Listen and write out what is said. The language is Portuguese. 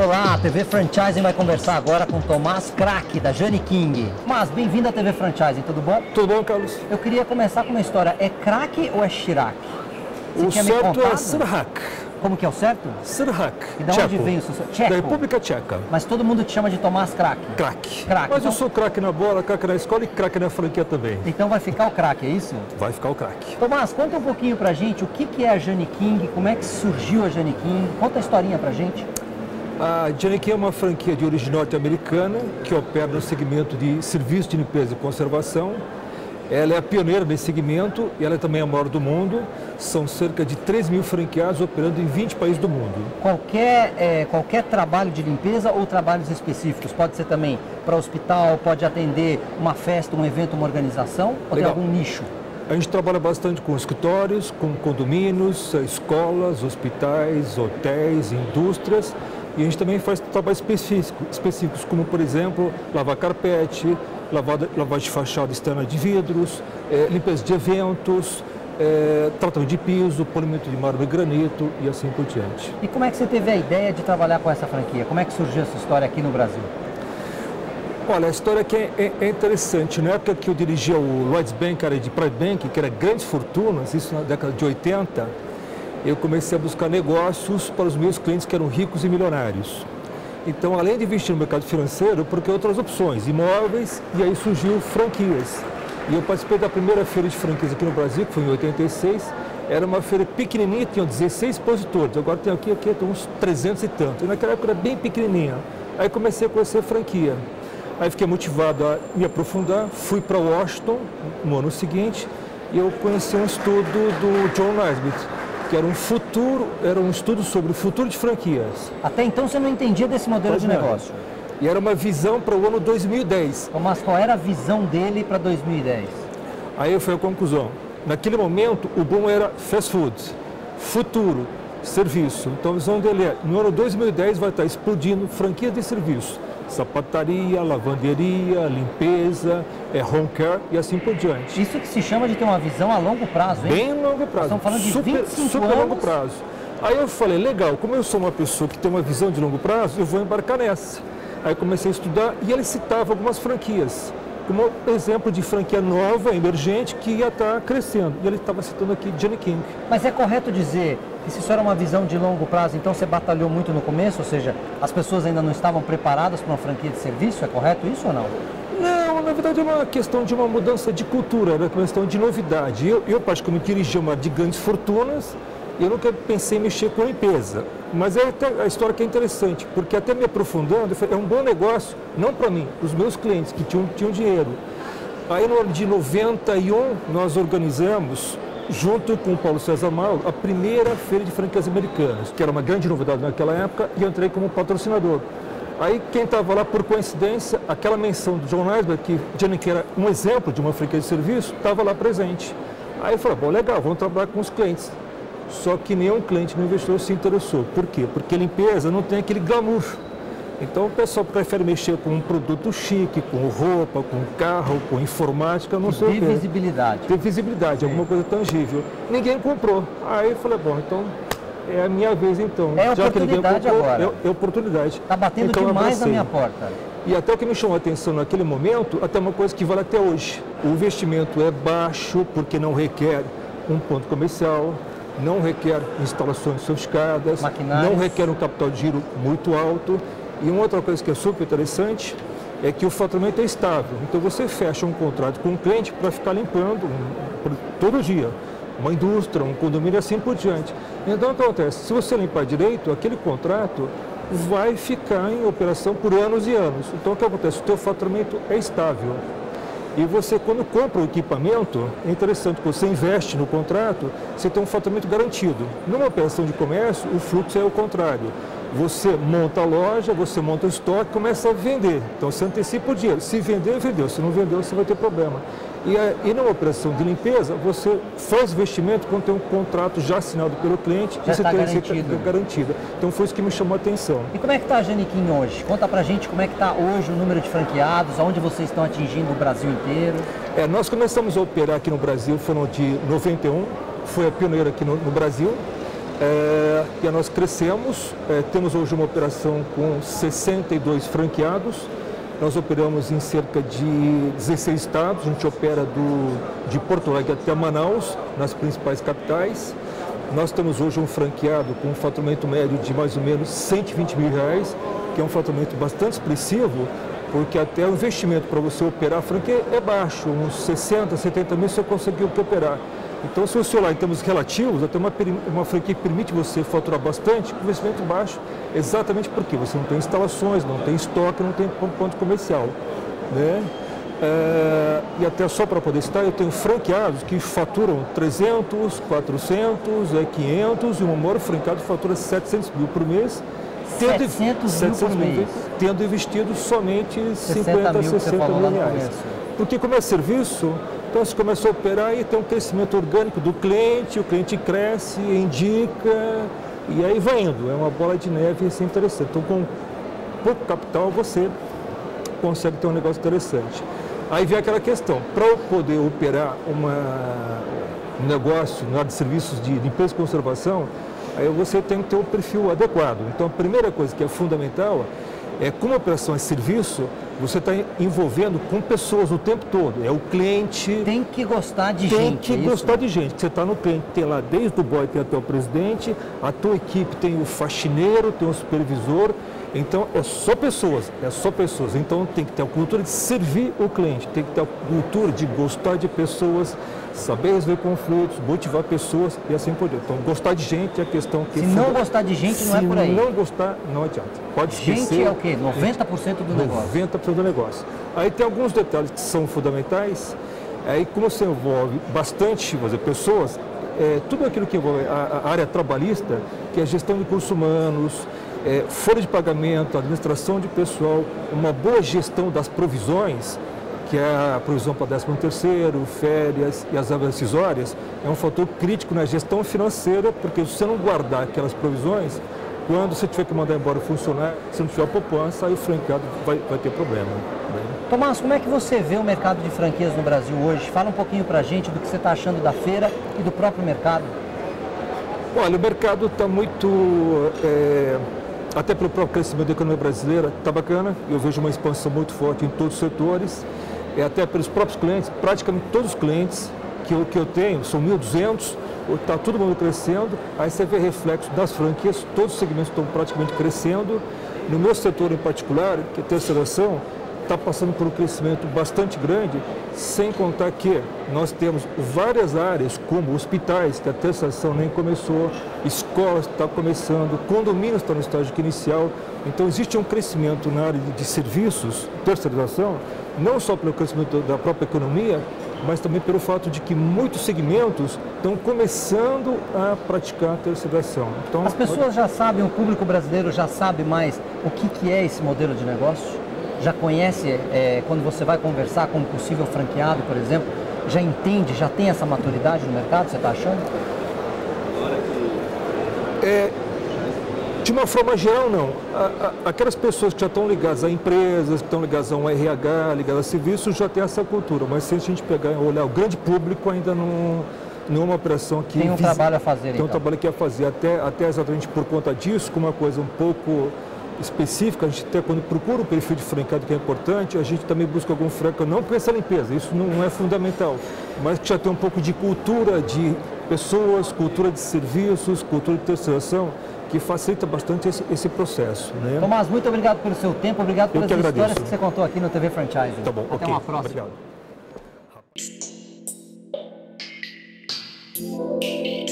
Olá, a TV Franchising vai conversar agora com Tomás Craque, da Jani King. Tomás, bem-vindo à TV Franchising, tudo bom? Tudo bom, Carlos? Eu queria começar com uma história. É Craque ou é Chirac? O certo é Sirhak. Como que é o certo? Sirhak. E de onde vem o seu Tcheco? Da República Tcheca. Mas todo mundo te chama de Tomás Craque. Craque. Craque. Mas então... eu sou craque na bola, craque na escola e craque na franquia também. Então vai ficar o Craque, é isso? Vai ficar o craque. Tomás, conta um pouquinho pra gente o que é a Jani King, como é que surgiu a Jani King. Conta a historinha pra gente. A Jani King é uma franquia de origem norte-americana que opera no segmento de serviço de limpeza e conservação. Ela é a pioneira nesse segmento e ela é também a maior do mundo. São cerca de 3 mil franqueados operando em 20 países do mundo. Qualquer trabalho de limpeza ou trabalhos específicos? Pode ser também para hospital, pode atender uma festa, um evento, uma organização? Ou tem algum nicho? A gente trabalha bastante com escritórios, com condomínios, escolas, hospitais, hotéis, indústrias. E a gente também faz trabalhos específicos, como, por exemplo, lavar carpete, lavagem de fachada externa de vidros, limpeza de eventos, tratamento de piso, polimento de mármore e granito e assim por diante. E como é que você teve a ideia de trabalhar com essa franquia? Como é que surgiu essa história aqui no Brasil? Olha, a história aqui é interessante. Na época que eu dirigia o Lloyds Bank, era de Private Bank, que era grandes fortunas, isso na década de 80, eu comecei a buscar negócios para os meus clientes que eram ricos e milionários. Então, além de investir no mercado financeiro, eu procurei outras opções, imóveis, e aí surgiu franquias. E eu participei da primeira feira de franquias aqui no Brasil, que foi em 86. Era uma feira pequenininha, tinha 16 expositores. Agora tem aqui tem uns 300 e tanto. E naquela época era bem pequenininha. Aí comecei a conhecer franquia. Aí fiquei motivado a me aprofundar. Fui para Washington no ano seguinte e eu conheci um estudo do John Naisbitt, que era um estudo sobre o futuro de franquias. Até então você não entendia desse modelo de negócio? E era uma visão para o ano 2010. Mas qual era a visão dele para 2010? Aí foi a conclusão. Naquele momento, o boom era fast food, futuro, serviço. Então a visão dele é, no ano 2010 vai estar explodindo franquia de serviço. Sapataria, lavanderia, limpeza, home care e assim por diante. Isso que se chama de ter uma visão a longo prazo, hein? Bem longo prazo. Nós estamos falando de 25 super anos. longo prazo. Aí eu falei, legal, como eu sou uma pessoa que tem uma visão de longo prazo, eu vou embarcar nessa. Aí comecei a estudar e ele citava algumas franquias, como exemplo de franquia nova, emergente, que ia estar crescendo. E ele estava citando aqui Jani King. Mas é correto dizer que se isso era uma visão de longo prazo, então você batalhou muito no começo? Ou seja, as pessoas ainda não estavam preparadas para uma franquia de serviço? É correto isso ou não? Não, na verdade é uma questão de uma mudança de cultura, é uma questão de novidade. Eu particularmente dirigi uma de grandes fortunas, e eu nunca pensei em mexer com limpeza. Mas é até a história que é interessante, porque até me aprofundando, é um bom negócio, não para mim, para os meus clientes que tinham dinheiro. Aí no ano de 91, nós organizamos, junto com o Paulo César Mauro, a primeira feira de franquias americanas, que era uma grande novidade naquela época, e eu entrei como patrocinador. Aí quem estava lá, por coincidência, aquela menção do John Naisbitt, que Jani King era um exemplo de uma franquia de serviço, estava lá presente. Aí eu falei, bom, legal, vamos trabalhar com os clientes. Só que nenhum cliente, nenhum investidor se interessou. Por quê? Porque limpeza não tem aquele glamour. Então o pessoal prefere mexer com um produto chique, com roupa, com carro, com informática, não sei o quê. Tem visibilidade. Tem visibilidade, alguma coisa tangível. Ninguém comprou. Aí eu falei, bom, então é a minha vez então. É já que ninguém comprou, agora. É oportunidade. Está batendo então, demais na minha porta. E até o que me chamou a atenção naquele momento, até uma coisa que vale até hoje. O investimento é baixo porque não requer um ponto comercial, não requer instalações sofisticadas, não requer um capital de giro muito alto. E uma outra coisa que é super interessante é que o faturamento é estável. Então você fecha um contrato com um cliente para ficar limpando todo dia. Uma indústria, um condomínio e assim por diante. Então o que acontece? Se você limpar direito, aquele contrato vai ficar em operação por anos e anos. Então o que acontece? O teu faturamento é estável. E você, quando compra o equipamento, é interessante que você investe no contrato, você tem um faturamento garantido. Numa operação de comércio, o fluxo é o contrário. Você monta a loja, você monta o estoque, começa a vender. Então você antecipa o dinheiro. Se vender, vendeu. Se não vendeu, você vai ter problema. E numa operação de limpeza, você faz investimento quando tem um contrato já assinado pelo cliente já e você está tem garantido. Garantida. Então foi isso que me chamou a atenção. E como é que está a Jani King hoje? Conta pra gente como é que está hoje o número de franqueados, aonde vocês estão atingindo o Brasil inteiro. Nós começamos a operar aqui no Brasil, foi no de 91, foi a pioneira aqui no Brasil. E nós crescemos, temos hoje uma operação com 62 franqueados, nós operamos em cerca de 16 estados, a gente opera de Porto Alegre até Manaus, nas principais capitais. Nós temos hoje um franqueado com um faturamento médio de mais ou menos R$120 mil, que é um faturamento bastante expressivo, porque até o investimento para você operar a franquia é baixo, uns 60, 70 mil você conseguiu operar. Então, se você olhar em termos relativos, até uma franquia que permite você faturar bastante, com investimento baixo, exatamente porque você não tem instalações, não tem estoque, não tem ponto comercial, né? E até só para poder citar, eu tenho franqueados que faturam 300, 400, 500 e um maior franqueado fatura 700 mil por mês. 700 mil por mês. Tendo investido somente 50, 60 mil reais. Porque como é serviço, então você começa a operar e tem um crescimento orgânico do cliente, o cliente cresce, indica, e aí vai indo. É uma bola de neve e isso é interessante. Então, com pouco capital, você consegue ter um negócio interessante. Aí vem aquela questão, para eu poder operar um negócio na área de serviços de limpeza e conservação, aí você tem que ter um perfil adequado. Então, a primeira coisa que é fundamental é, como a operação é serviço, você está envolvendo com pessoas o tempo todo. É o cliente... Tem que gostar de gente. Tem que gostar de gente. Você está no cliente, tem lá desde o boy até o presidente, a tua equipe tem o faxineiro, tem o supervisor. Então, é só pessoas. Então, tem que ter a cultura de servir o cliente, tem que ter a cultura de gostar de pessoas, saber resolver conflitos, motivar pessoas e assim por diante. Então, gostar de gente é a questão que... Se não gostar de gente, não é por aí. Se não gostar, não adianta. Pode esquecer. Gente é o quê? 90% do negócio. 90% do negócio. Aí tem alguns detalhes que são fundamentais. Aí, como você envolve bastante pessoas, tudo aquilo que envolve a área trabalhista, que é a gestão de recursos humanos, folha de pagamento, administração de pessoal, uma boa gestão das provisões, que é a provisão para 13º, férias e as verbas decisórias, é um fator crítico na gestão financeira, porque se você não guardar aquelas provisões, quando você tiver que mandar embora o funcionário, se não tiver poupança, aí o franqueado vai ter problema. Né? Tomás, como é que você vê o mercado de franquias no Brasil hoje? Fala um pouquinho para a gente do que você está achando da feira e do próprio mercado. Olha, o mercado está muito... até pelo próprio crescimento da economia brasileira, está bacana. Eu vejo uma expansão muito forte em todos os setores. Até pelos próprios clientes, praticamente todos os clientes que eu tenho, são 1.200, está todo mundo crescendo. Aí você vê reflexo das franquias, todos os segmentos estão praticamente crescendo. No meu setor em particular, que é a terceiração, está passando por um crescimento bastante grande, sem contar que nós temos várias áreas, como hospitais, que a terceiração nem começou, escolas que estão começando, condomínios estão no estágio inicial. Então, existe um crescimento na área de serviços, terceirização, não só pelo crescimento da própria economia, mas também pelo fato de que muitos segmentos estão começando a praticar a terceirização. Então, as pessoas já sabem, o público brasileiro já sabe mais o que é esse modelo de negócio? Já conhece, quando você vai conversar com um possível franqueado, por exemplo, já entende, já tem essa maturidade no mercado, você está achando? De uma forma geral, não. Aquelas pessoas que já estão ligadas a empresas, que estão ligadas a um RH, ligadas a serviços, já tem essa cultura. Mas se a gente pegar e olhar o grande público, ainda não é uma operação que... Tem um trabalho a fazer, Tem um trabalho que a fazer. Até exatamente por conta disso, como uma coisa um pouco específica, a gente até quando procura o perfil de franqueado que é importante, a gente também busca algum franqueado, não por essa limpeza, isso não é fundamental, mas que já tem um pouco de cultura de pessoas, cultura de serviços, cultura de terceirização, que facilita bastante esse processo. Né? Tomás, muito obrigado pelo seu tempo, obrigado pelas histórias que você contou aqui no TV Franchising. Tá bom, até uma próxima. Obrigado.